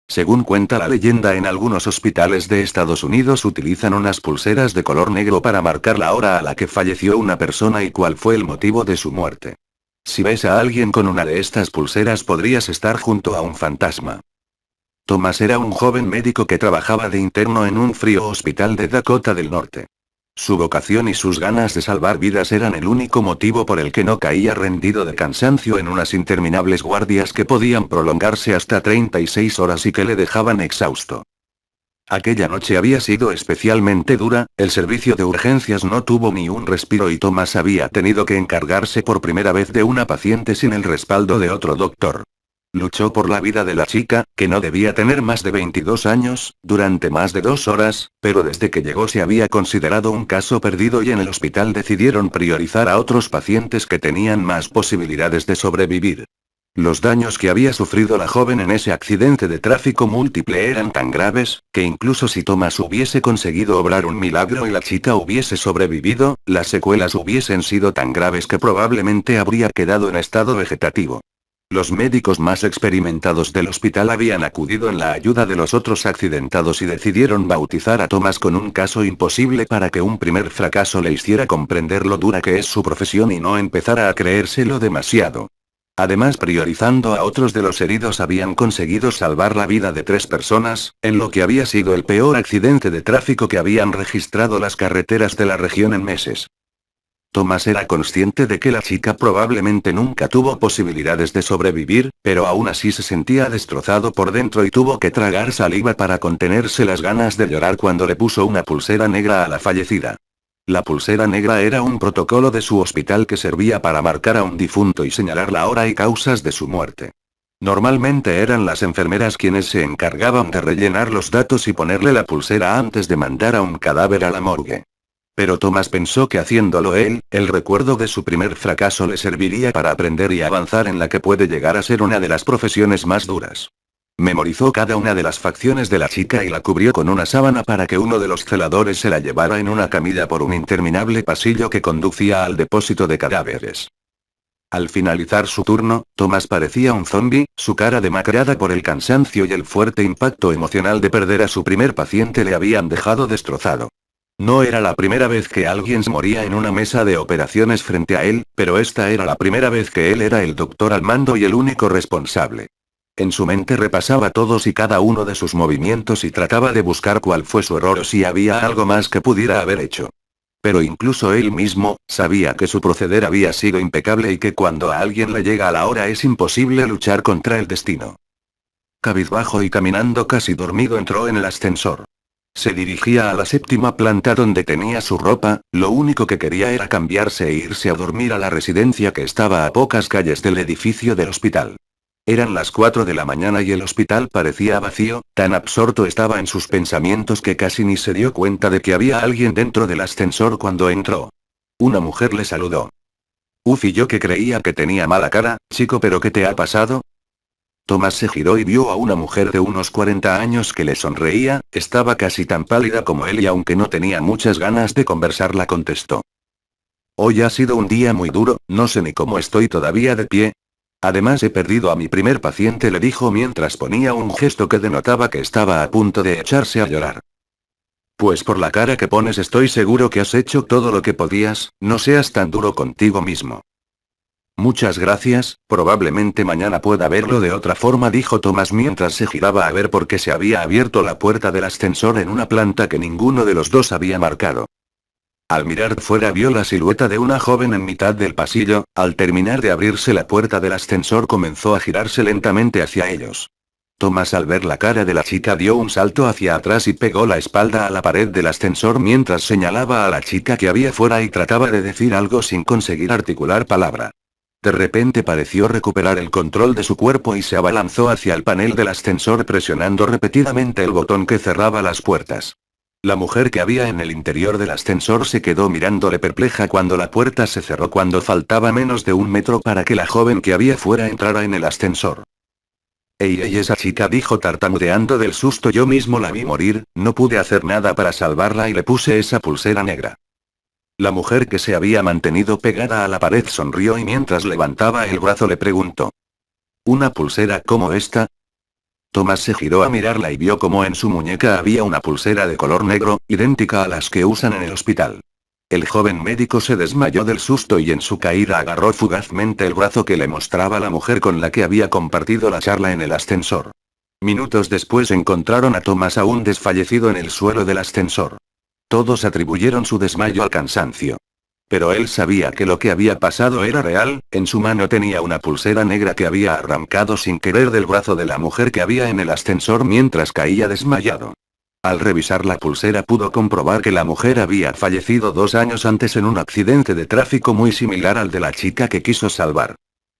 Según cuenta la leyenda, en algunos hospitales de Estados Unidos utilizan unas pulseras de color negro para marcar la hora a la que falleció una persona y cuál fue el motivo de su muerte. Si ves a alguien con una de estas pulseras, podrías estar junto a un fantasma. Thomas era un joven médico que trabajaba de interno en un frío hospital de Dakota del Norte. Su vocación y sus ganas de salvar vidas eran el único motivo por el que no caía rendido de cansancio en unas interminables guardias que podían prolongarse hasta 36 horas y que le dejaban exhausto. Aquella noche había sido especialmente dura, el servicio de urgencias no tuvo ni un respiro y Thomas había tenido que encargarse por primera vez de una paciente sin el respaldo de otro doctor. Luchó por la vida de la chica, que no debía tener más de 22 años, durante más de 2 horas, pero desde que llegó se había considerado un caso perdido y en el hospital decidieron priorizar a otros pacientes que tenían más posibilidades de sobrevivir. Los daños que había sufrido la joven en ese accidente de tráfico múltiple eran tan graves, que incluso si Thomas hubiese conseguido obrar un milagro y la chica hubiese sobrevivido, las secuelas hubiesen sido tan graves que probablemente habría quedado en estado vegetativo. Los médicos más experimentados del hospital habían acudido en la ayuda de los otros accidentados y decidieron bautizar a Thomas con un caso imposible para que un primer fracaso le hiciera comprender lo dura que es su profesión y no empezara a creérselo demasiado. Además, priorizando a otros de los heridos, habían conseguido salvar la vida de 3 personas, en lo que había sido el peor accidente de tráfico que habían registrado las carreteras de la región en meses. Thomas era consciente de que la chica probablemente nunca tuvo posibilidades de sobrevivir, pero aún así se sentía destrozado por dentro y tuvo que tragar saliva para contenerse las ganas de llorar cuando le puso una pulsera negra a la fallecida. La pulsera negra era un protocolo de su hospital que servía para marcar a un difunto y señalar la hora y causas de su muerte. Normalmente eran las enfermeras quienes se encargaban de rellenar los datos y ponerle la pulsera antes de mandar a un cadáver a la morgue. Pero Thomas pensó que haciéndolo él, el recuerdo de su primer fracaso le serviría para aprender y avanzar en la que puede llegar a ser una de las profesiones más duras. Memorizó cada una de las facciones de la chica y la cubrió con una sábana para que uno de los celadores se la llevara en una camilla por un interminable pasillo que conducía al depósito de cadáveres. Al finalizar su turno, Thomas parecía un zombi, su cara demacrada por el cansancio y el fuerte impacto emocional de perder a su primer paciente le habían dejado destrozado. No era la primera vez que alguien se moría en una mesa de operaciones frente a él, pero esta era la primera vez que él era el doctor al mando y el único responsable. En su mente repasaba todos y cada uno de sus movimientos y trataba de buscar cuál fue su error o si había algo más que pudiera haber hecho. Pero incluso él mismo, sabía que su proceder había sido impecable y que cuando a alguien le llega a la hora es imposible luchar contra el destino. Cabizbajo y caminando casi dormido entró en el ascensor. Se dirigía a la 7ª planta donde tenía su ropa, lo único que quería era cambiarse e irse a dormir a la residencia que estaba a pocas calles del edificio del hospital. Eran las 4 de la mañana y el hospital parecía vacío, tan absorto estaba en sus pensamientos que casi ni se dio cuenta de que había alguien dentro del ascensor cuando entró. Una mujer le saludó. Y yo que creía que tenía mala cara, chico, ¿pero qué te ha pasado? Thomas se giró y vio a una mujer de unos 40 años que le sonreía, estaba casi tan pálida como él y aunque no tenía muchas ganas de conversar la contestó. Hoy ha sido un día muy duro, no sé ni cómo estoy todavía de pie. Además he perdido a mi primer paciente, le dijo mientras ponía un gesto que denotaba que estaba a punto de echarse a llorar. Pues por la cara que pones estoy seguro que has hecho todo lo que podías, no seas tan duro contigo mismo. Muchas gracias, probablemente mañana pueda verlo de otra forma, dijo Thomas mientras se giraba a ver por qué se había abierto la puerta del ascensor en una planta que ninguno de los dos había marcado. Al mirar fuera vio la silueta de una joven en mitad del pasillo, al terminar de abrirse la puerta del ascensor comenzó a girarse lentamente hacia ellos. Thomas al ver la cara de la chica dio un salto hacia atrás y pegó la espalda a la pared del ascensor mientras señalaba a la chica que había fuera y trataba de decir algo sin conseguir articular palabra. De repente pareció recuperar el control de su cuerpo y se abalanzó hacia el panel del ascensor presionando repetidamente el botón que cerraba las puertas. La mujer que había en el interior del ascensor se quedó mirándole perpleja cuando la puerta se cerró cuando faltaba menos de 1 metro para que la joven que había fuera entrara en el ascensor. Ey, esa chica, dijo tartamudeando del susto, yo mismo la vi morir, no pude hacer nada para salvarla y le puse esa pulsera negra. La mujer que se había mantenido pegada a la pared sonrió y mientras levantaba el brazo le preguntó. ¿Una pulsera como esta? Thomas se giró a mirarla y vio como en su muñeca había una pulsera de color negro, idéntica a las que usan en el hospital. El joven médico se desmayó del susto y en su caída agarró fugazmente el brazo que le mostraba la mujer con la que había compartido la charla en el ascensor. Minutos después encontraron a Thomas aún desfallecido en el suelo del ascensor. Todos atribuyeron su desmayo al cansancio. Pero él sabía que lo que había pasado era real, en su mano tenía una pulsera negra que había arrancado sin querer del brazo de la mujer que había en el ascensor mientras caía desmayado. Al revisar la pulsera pudo comprobar que la mujer había fallecido 2 años antes en un accidente de tráfico muy similar al de la chica que quiso salvar.